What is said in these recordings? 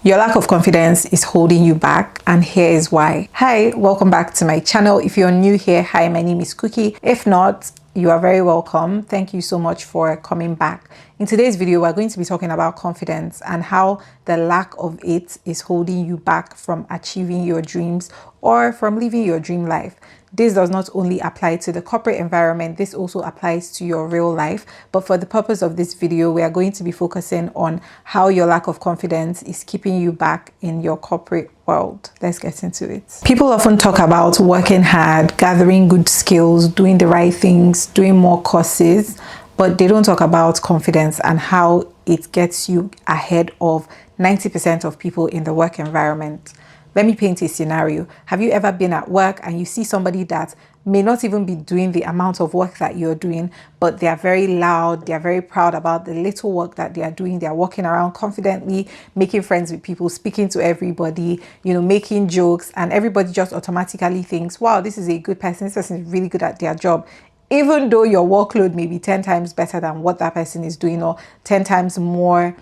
Your lack of confidence is holding you back, and here is why. Hi, welcome back to my channel. If you're new here, hi, my name is Cookie. If not, you are very welcome. Thank you so much for coming back. In today's video, we're going to be talking about confidence and how the lack of it is holding you back from achieving your dreams or from living your dream life. This does not only apply to the corporate environment, this also applies to your real life. But for the purpose of this video, we are going to be focusing on how your lack of confidence is keeping you back in your corporate world. Let's get into it. People often talk about working hard, gathering good skills, doing the right things, doing more courses, but they don't talk about confidence and how it gets you ahead of 90% of people in the work environment. Let me paint a scenario. Have you ever been at work and you see somebody that may not even be doing the amount of work that you're doing, but they are very loud, they are very proud about the little work that they are doing. They are walking around confidently, making friends with people, speaking to everybody, making jokes, and everybody just automatically thinks, wow, this is a good person. This person is really good at their job. Even though your workload may be 10 times better than what that person is doing, or 10 times more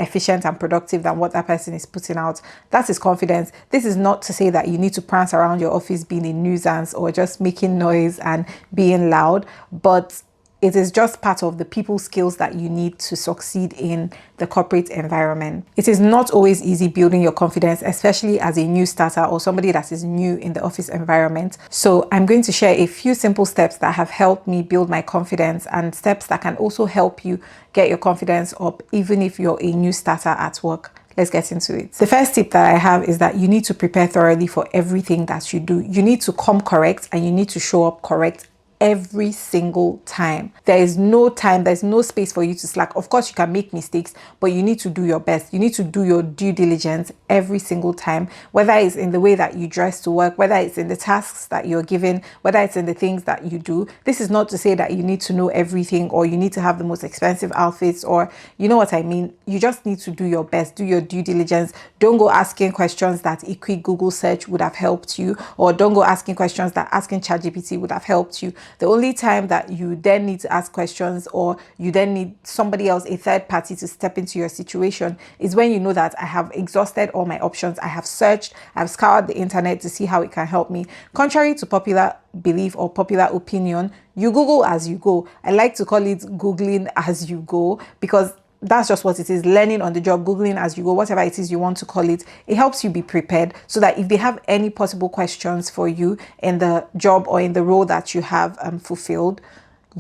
efficient and productive than what that person is putting out. That is confidence. This is not to say that you need to prance around your office being a nuisance or just making noise and being loud, but it is just part of the people skills that you need to succeed in the corporate environment. It is not always easy building your confidence, especially as a new starter or somebody that is new in the office environment. So I'm going to share a few simple steps that have helped me build my confidence and steps that can also help you get your confidence up, even if you're a new starter at work. Let's get into it. The first tip that I have is that you need to prepare thoroughly for everything that you do. You need to come correct and you need to show up correct every single time. There is no time, there's no space for you to slack. Of course, you can make mistakes, but you need to do your best. You need to do your due diligence every single time, whether it's in the way that you dress to work, whether it's in the tasks that you're given, whether it's in the things that you do. This is not to say that you need to know everything or you need to have the most expensive outfits, or you know what I mean. You just need to do your best, do your due diligence. Don't go asking questions that a quick Google search would have helped you, or don't go asking questions that asking ChatGPT would have helped you. The only time that you then need to ask questions or you then need somebody else, a third party, to step into your situation is when you know that I have exhausted all my options. I have searched, I've scoured the internet to see how it can help me. Contrary to popular belief or popular opinion, you Google as you go. I like to call it Googling as you go, because that's just what it is. Learning on the job, Googling as you go, whatever it is you want to call it. It helps you be prepared so that if they have any possible questions for you in the job or in the role that you have fulfilled,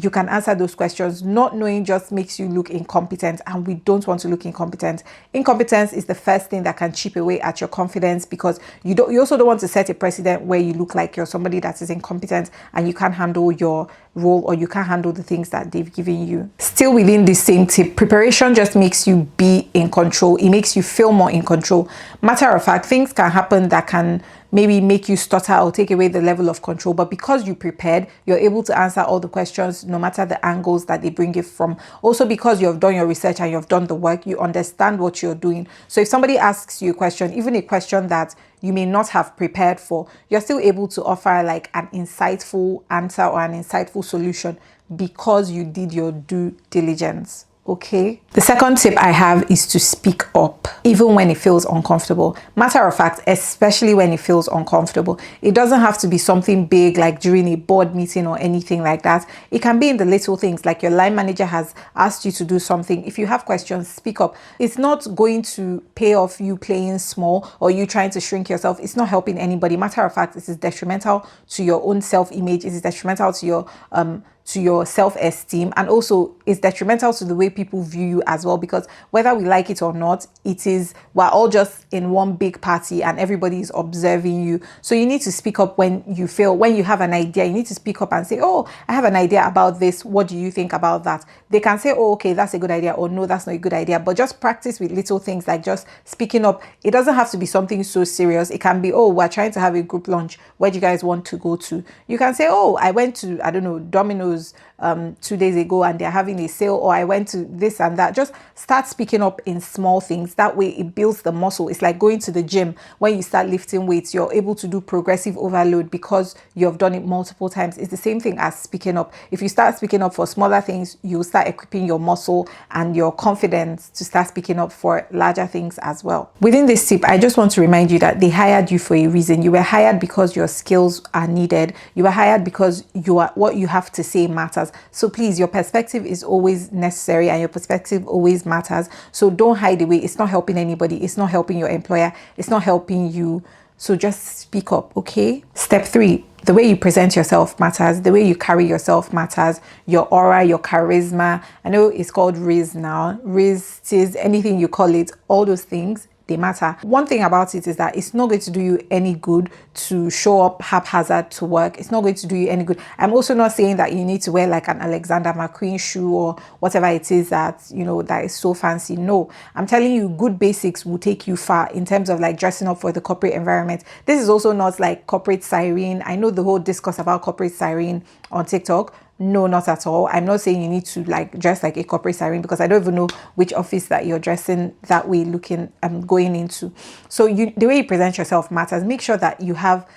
you can answer those questions. Not knowing just makes you look incompetent, and we don't want to look incompetent. Incompetence is the first thing that can chip away at your confidence, because you also don't want to set a precedent where you look like you're somebody that is incompetent and you can't handle your role or you can't handle the things that they've given you. Still within this same tip, preparation just makes you be in control. It makes you feel more in control. Matter of fact, things can happen that can maybe make you stutter or take away the level of control, but because you prepared, you're able to answer all the questions no matter the angles that they bring it from. Also, because you've done your research and you've done the work, you understand what you're doing. So if somebody asks you a question, even a question that you may not have prepared for, you're still able to offer like an insightful answer or an insightful solution because you did your due diligence. Okay. The second tip I have is to speak up, even when it feels uncomfortable. Matter of fact, especially when it feels uncomfortable. It doesn't have to be something big like during a board meeting or anything like that. It can be in the little things, like your line manager has asked you to do something. If you have questions, speak up. It's not going to pay off you playing small or you trying to shrink yourself. It's not helping anybody. Matter of fact, it is detrimental to your own self-image. It is detrimental to your self-esteem, and also it's detrimental to the way people view you as well, because whether we like it or not, we're all just in one big party and everybody is observing you. So you need to speak up when you have an idea. You need to speak up and say, oh, I have an idea about this. What do you think about that? They can say, oh, okay, that's a good idea, or no, that's not a good idea. But just practice with little things like just speaking up. It doesn't have to be something so serious. It can be, oh, we're trying to have a group lunch. Where do you guys want to go to? You can say, oh, I went to, I don't know, Domino's 2 days ago and they're having a sale, or I went to this and that. Just start speaking up in small things. That way it builds the muscle. It's like going to the gym. When you start lifting weights, you're able to do progressive overload because you've done it multiple times. It's the same thing as speaking up. If you start speaking up for smaller things, you'll start equipping your muscle and your confidence to start speaking up for larger things as well. Within this tip, I just want to remind you that they hired you for a reason. You were hired because your skills are needed. You were hired because what you have to say matters. So please, your perspective is always necessary and your perspective always matters. So don't hide away. It's not helping anybody. It's not helping your employer. It's not helping you. So just speak up, okay? Step 3, the way you present yourself matters. The way you carry yourself matters. Your aura, your charisma. I know it's called Riz now. Riz, Tiz, anything you call it, all those things, they matter. One thing about it is that it's not going to do you any good to show up haphazard to work. It's not going to do you any good. I'm also not saying that you need to wear like an Alexander McQueen shoe or whatever it is that, you know, that is so fancy. No, I'm telling you, good basics will take you far in terms of like dressing up for the corporate environment. This is also not like corporate siren. I know the whole discourse about corporate siren on TikTok. No, not at all. I'm not saying you need to like dress like a corporate siren, because I don't even know which office that you're dressing that way going into. So the way you present yourself matters. Make sure that you have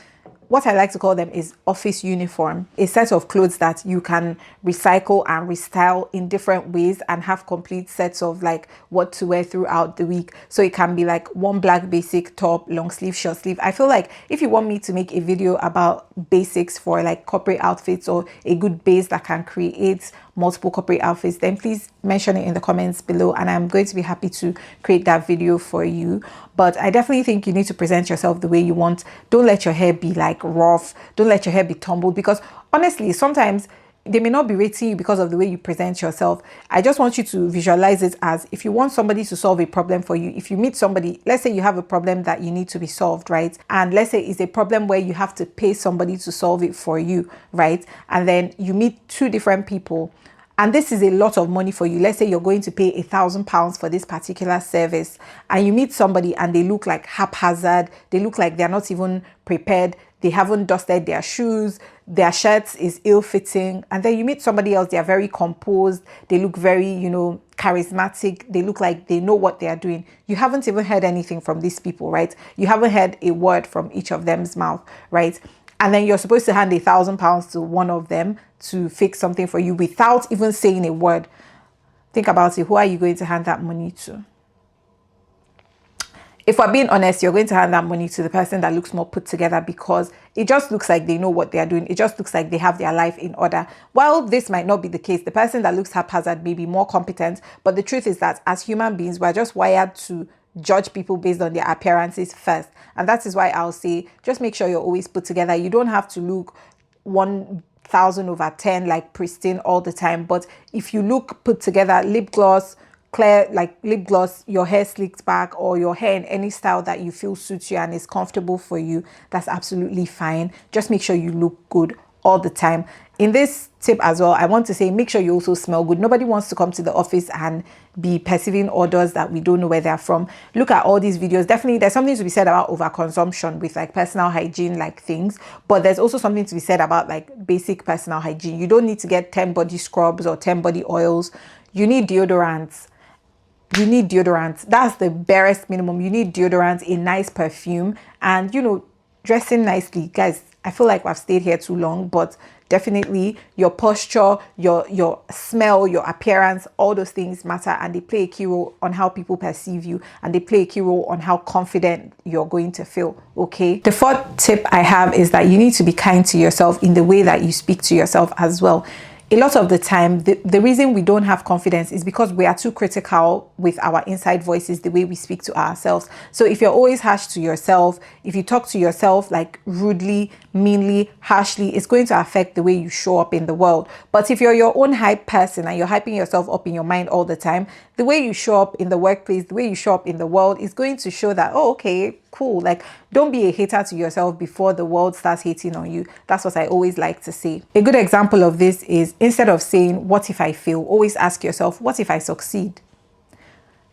what I like to call them is office uniform, a set of clothes that you can recycle and restyle in different ways and have complete sets of like what to wear throughout the week. So it can be like one black basic top, long sleeve, short sleeve. I feel like if you want me to make a video about basics for like corporate outfits or a good base that can create multiple corporate outfits, then please mention it in the comments below and I'm going to be happy to create that video for you. But I definitely think you need to present yourself the way you want. Don't let your hair be like rough. Don't let your hair be tumbled, because honestly, sometimes they may not be rating you because of the way you present yourself. I just want you to visualize it as if you want somebody to solve a problem for you. If you meet somebody, let's say you have a problem that you need to be solved, right? And let's say it's a problem where you have to pay somebody to solve it for you, right? And then you meet two different people. And this is a lot of money for you. Let's say you're going to pay £1,000 for this particular service, and you meet somebody and they look like haphazard. They look like they're not even prepared. They haven't dusted their shoes. Their shirts is ill-fitting. And then you meet somebody else. They're very composed. They look very, charismatic. They look like they know what they are doing. You haven't even heard anything from these people, right? You haven't heard a word from each of them's mouth, right? And then you're supposed to hand £1,000 to one of them to fix something for you without even saying a word. Think about it. Who are you going to hand that money to? If we're being honest, you're going to hand that money to the person that looks more put together, because it just looks like they know what they are doing. It just looks like they have their life in order. While this might not be the case, the person that looks haphazard may be more competent. But the truth is that as human beings, we're just wired to judge people based on their appearances first. And that is why I'll say, just make sure you're always put together. You don't have to look 1000/10 like pristine all the time. But if you look put together, lip gloss, clear like lip gloss, your hair slicked back, or your hair in any style that you feel suits you and is comfortable for you, that's absolutely fine. Just make sure you look good all the time. In this tip as well, I want to say, make sure you also smell good. Nobody wants to come to the office and be perceiving odors that we don't know where they're from. Look at all these videos. Definitely there's something to be said about overconsumption with like personal hygiene like things, but there's also something to be said about like basic personal hygiene. You don't need to get 10 body scrubs or 10 body oils. You need deodorants. You need deodorants. That's the barest minimum. You need deodorants, a nice perfume, and dressing nicely. Guys, I feel like I've stayed here too long, but definitely your posture, your smell, your appearance, all those things matter, and they play a key role on how people perceive you, and they play a key role on how confident you're going to feel, okay? The fourth tip I have is that you need to be kind to yourself in the way that you speak to yourself as well. A lot of the time, the reason we don't have confidence is because we are too critical with our inside voices, the way we speak to ourselves. So if you're always harsh to yourself, if you talk to yourself like rudely, meanly, harshly, it's going to affect the way you show up in the world. But if you're your own hype person and you're hyping yourself up in your mind all the time, the way you show up in the workplace, the way you show up in the world is going to show that, oh, okay, cool. Like, don't be a hater to yourself before the world starts hating on you. That's what I always like to say. A good example of this is, instead of saying, what if I fail? Always ask yourself, what if I succeed?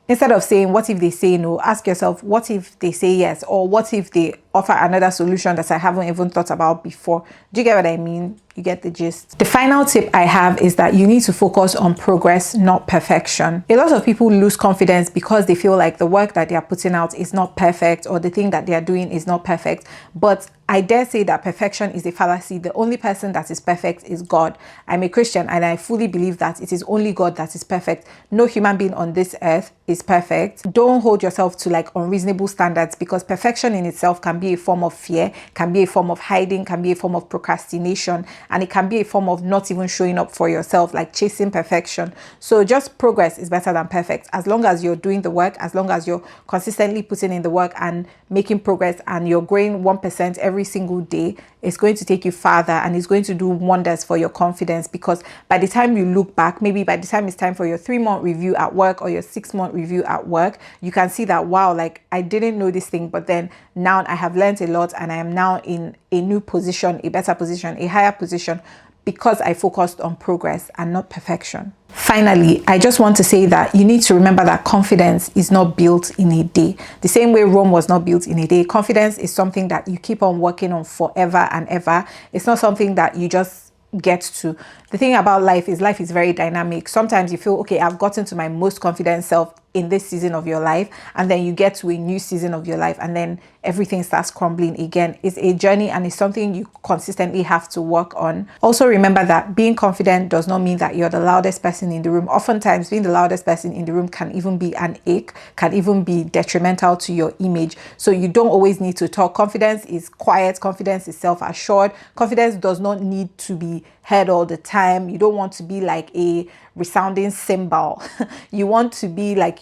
Instead of saying, what if they say no? Ask yourself, what if they say yes? Or what if they offer another solution that I haven't even thought about before. Do you get what I mean? You get the gist. The final tip I have is that you need to focus on progress, not perfection. A lot of people lose confidence because they feel like the work that they are putting out is not perfect, or the thing that they are doing is not perfect. But I dare say that perfection is a fallacy. The only person that is perfect is God. I'm a Christian and I fully believe that it is only God that is perfect. No human being on this earth is perfect. Don't hold yourself to like unreasonable standards, because perfection in itself can be a form of fear, can be a form of hiding, can be a form of procrastination, and it can be a form of not even showing up for yourself, like chasing perfection. So just progress is better than perfect. As long as you're doing the work, as long as you're consistently putting in the work and making progress, and you're growing 1% every single day, it's going to take you farther, and it's going to do wonders for your confidence. Because by the time you look back, maybe by the time it's time for your 3-month review at work or your 6-month review at work, you can see that, wow, like I didn't know this thing, but then now I have learned a lot, and I am now in a new position, a better position, a higher position, because I focused on progress and not perfection. Finally, I just want to say that you need to remember that confidence is not built in a day. The same way Rome was not built in a day, confidence is something that you keep on working on forever and ever. It's not something that you just get to. The thing about life is very dynamic. Sometimes you feel, okay, I've gotten to my most confident self in this season of your life, and then you get to a new season of your life, and then everything starts crumbling again. It's a journey, and it's something you consistently have to work on. Also remember that being confident does not mean that you're the loudest person in the room. Oftentimes being the loudest person in the room can even be an ache, can even be detrimental to your image. So you don't always need to talk. Confidence is quiet. Confidence is self-assured. Confidence does not need to be heard all the time. You don't want to be like a resounding cymbal. You want to be like,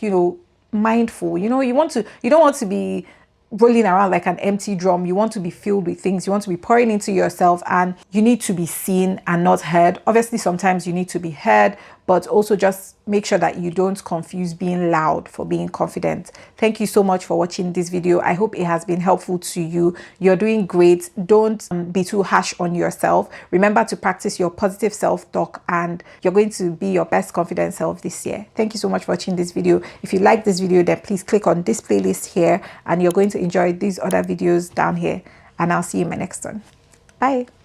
mindful. You don't want to be rolling around like an empty drum. You want to be filled with things. You want to be pouring into yourself, and you need to be seen and not heard. Obviously, sometimes you need to be heard, but also just make sure that you don't confuse being loud for being confident. Thank you so much for watching this video. I hope it has been helpful to you. You're doing great. Don't be too harsh on yourself. Remember to practice your positive self-talk, and you're going to be your best confident self this year. Thank you so much for watching this video. If you like this video, then please click on this playlist here, and you're going to enjoy these other videos down here, and I'll see you in my next one. Bye.